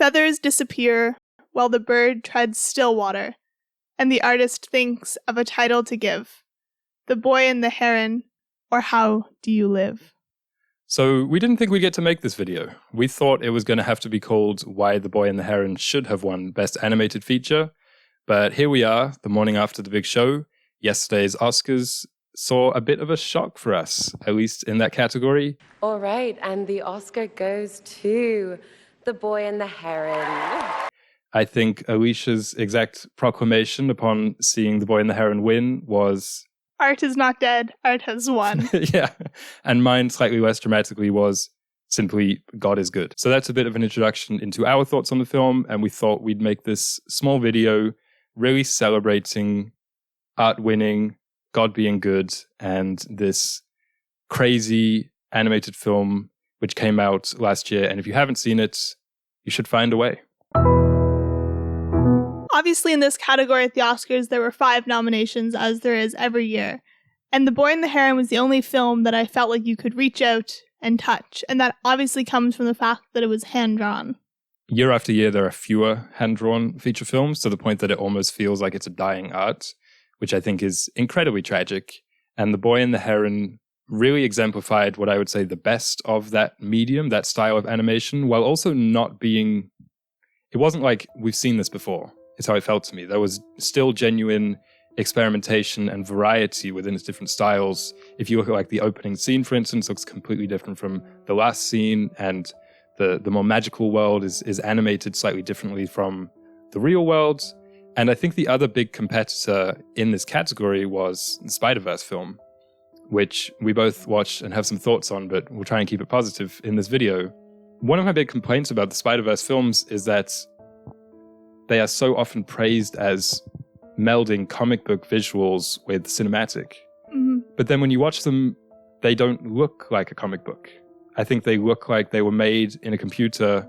Feathers disappear while the bird treads still water, and the artist thinks of a title to give. The Boy and the Heron, or How Do You Live? So we didn't think we'd get to make this video. We thought it was going to have to be called Why the Boy and the Heron should have won Best Animated Feature. But here we are, the morning after the big show. Yesterday's Oscars saw a bit of a shock for us, at least in that category. All right, and the Oscar goes to The Boy and the Heron. I think Alicia's exact proclamation upon seeing The Boy and the Heron win was... Art is not dead, art has won. Yeah, and mine slightly less dramatically was simply God is good. So that's a bit of an introduction into our thoughts on the film, and we thought we'd make this small video really celebrating art winning, God being good, and this crazy animated film which came out last year. And if you haven't seen it, you should find a way. Obviously, in this category at the Oscars, there were 5 nominations, as there is every year. And The Boy and the Heron was the only film that I felt like you could reach out and touch. And that obviously comes from the fact that it was hand-drawn. Year after year, there are fewer hand-drawn feature films to the point that it almost feels like it's a dying art, which I think is incredibly tragic. And The Boy and the Heron really exemplified what I would say the best of that medium, that style of animation, while also not being... It wasn't like we've seen this before. It's how it felt to me. There was still genuine experimentation and variety within its different styles. If you look at like the opening scene, for instance, looks completely different from the last scene, and the more magical world is animated slightly differently from the real world. And I think the other big competitor in this category was the Spider-Verse film, which we both watched and have some thoughts on, but we'll try and keep it positive in this video. One of my big complaints about the Spider-Verse films is that they are so often praised as melding comic book visuals with cinematic. Mm-hmm. But then when you watch them, they don't look like a comic book. I think they look like they were made in a computer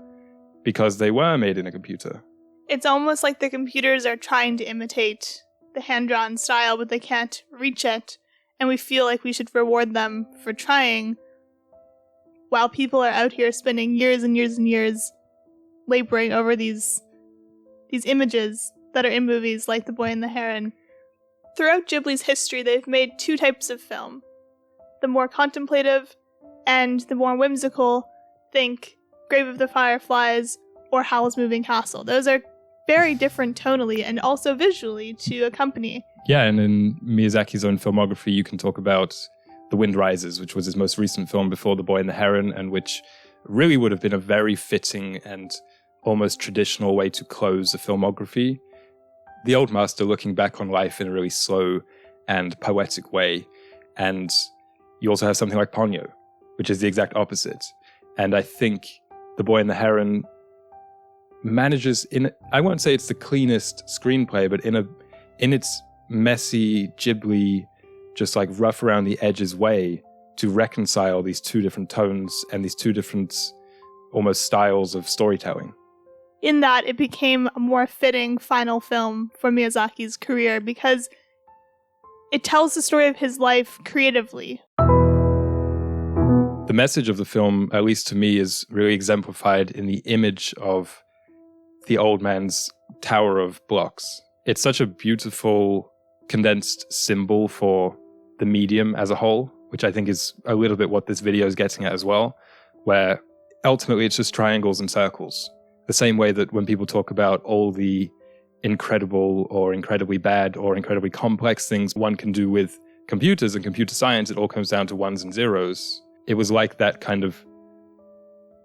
because they were made in a computer. It's almost like the computers are trying to imitate the hand-drawn style, but they can't reach it. And we feel like we should reward them for trying, while people are out here spending years and years and years laboring over these images that are in movies like The Boy and the Heron. Throughout Ghibli's history, they've made 2 types of film. The more contemplative and the more whimsical, think Grave of the Fireflies or Howl's Moving Castle. Those are very different tonally and also visually to accompany. Yeah, and in Miyazaki's own filmography, you can talk about The Wind Rises, which was his most recent film before The Boy and the Heron, and which really would have been a very fitting and almost traditional way to close a filmography. The old master looking back on life in a really slow and poetic way. And you also have something like Ponyo, which is the exact opposite. And I think The Boy and the Heron manages I won't say it's the cleanest screenplay, but in its messy, Ghibli, just like rough around the edges way to reconcile these 2 different tones and these 2 different almost styles of storytelling. In that, it became a more fitting final film for Miyazaki's career because it tells the story of his life creatively. The message of the film, at least to me, is really exemplified in the image of the old man's tower of blocks. It's such a beautiful, condensed symbol for the medium as a whole, which I think is a little bit what this video is getting at as well, where ultimately it's just triangles and circles. The same way that when people talk about all the incredible or incredibly bad or incredibly complex things one can do with computers and computer science, it all comes down to ones and zeros. It was like that kind of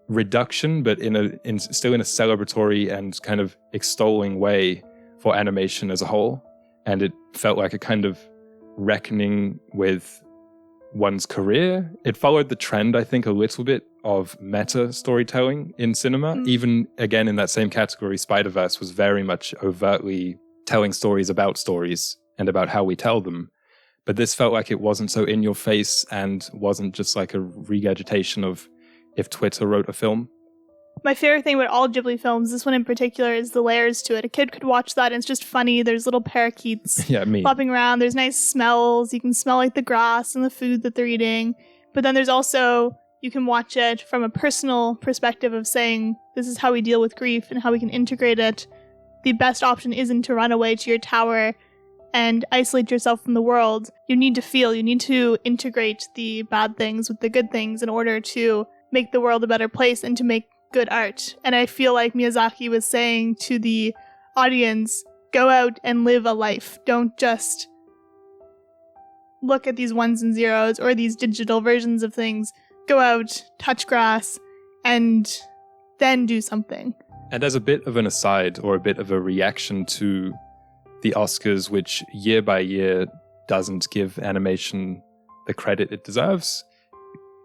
reduction, but still in a celebratory and kind of extolling way for animation as a whole. And it felt like a kind of reckoning with one's career. It followed the trend, I think, a little bit of meta storytelling in cinema. Even, again, in that same category, Spider-Verse was very much overtly telling stories about stories and about how we tell them. But this felt like it wasn't so in your face and wasn't just like a regurgitation of if Twitter wrote a film. My favorite thing about all Ghibli films, this one in particular, is the layers to it. A kid could watch that and it's just funny. There's little parakeets flopping around. There's nice smells. You can smell like the grass and the food that they're eating. But then there's also You can watch it from a personal perspective of saying, this is how we deal with grief and how we can integrate it. The best option isn't to run away to your tower and isolate yourself from the world. You need to feel, you need to integrate the bad things with the good things in order to make the world a better place and to make good art. And I feel like Miyazaki was saying to the audience, go out and live a life. Don't just look at these ones and zeros or these digital versions of things. Go out, touch grass, and then do something. And as a bit of an aside, or a bit of a reaction to the Oscars, which year by year doesn't give animation the credit it deserves,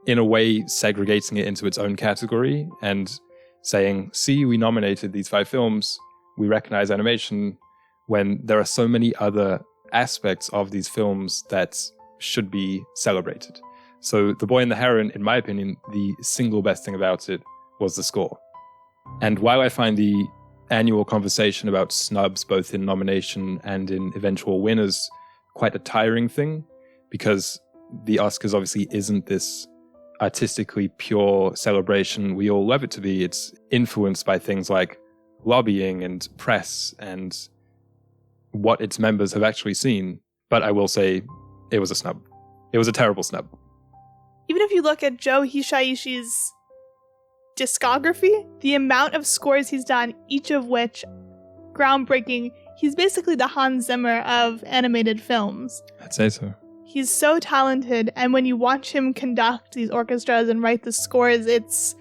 in a way segregating it into its own category and saying, see, we nominated these 5 films, we recognize animation, when there are so many other aspects of these films that should be celebrated. So The Boy and the Heron, in my opinion, the single best thing about it was the score. And while I find the annual conversation about snubs, both in nomination and in eventual winners, quite a tiring thing, because the Oscars obviously isn't this artistically pure celebration we all love it to be. It's influenced by things like lobbying and press and what its members have actually seen. But I will say it was a snub. It was a terrible snub. Even if you look at Joe Hisaiishi's discography, the amount of scores he's done, each of which groundbreaking, he's basically the Hans Zimmer of animated films. I'd say so. He's so talented, and when you watch him conduct these orchestras and write the scores, it's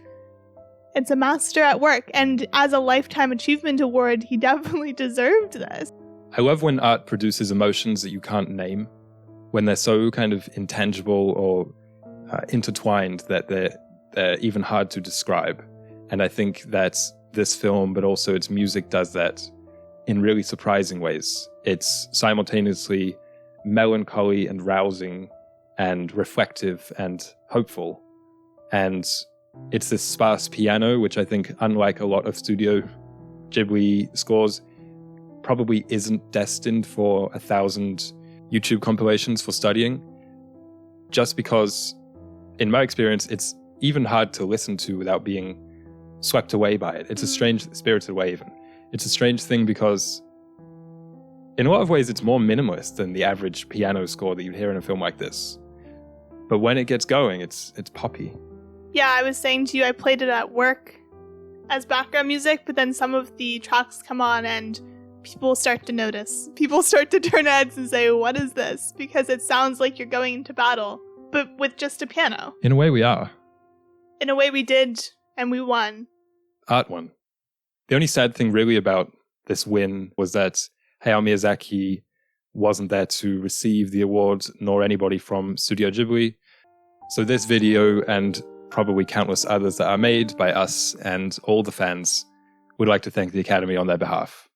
a master at work. And as a Lifetime Achievement Award, he definitely deserved this. I love when art produces emotions that you can't name, when they're so kind of intangible or intertwined that they're even hard to describe. And I think that this film, but also its music, does that in really surprising ways. It's simultaneously melancholy and rousing and reflective and hopeful. And it's this sparse piano, which I think, unlike a lot of Studio Ghibli scores, probably isn't destined for 1,000 YouTube compilations for studying, just because, in my experience, it's even hard to listen to without being swept away by it. It's a strange, spirited way even. It's a strange thing because in a lot of ways it's more minimalist than the average piano score that you'd hear in a film like this. But when it gets going, it's poppy. Yeah, I was saying to you, I played it at work as background music, but then some of the tracks come on and people start to notice. People start to turn heads and say, what is this? Because it sounds like you're going into battle, but with just a piano. In a way we are. In a way we did, and we won. Art won. The only sad thing really about this win was that Hayao Miyazaki wasn't there to receive the award, nor anybody from Studio Ghibli. So this video, and probably countless others that are made by us and all the fans, would like to thank the Academy on their behalf.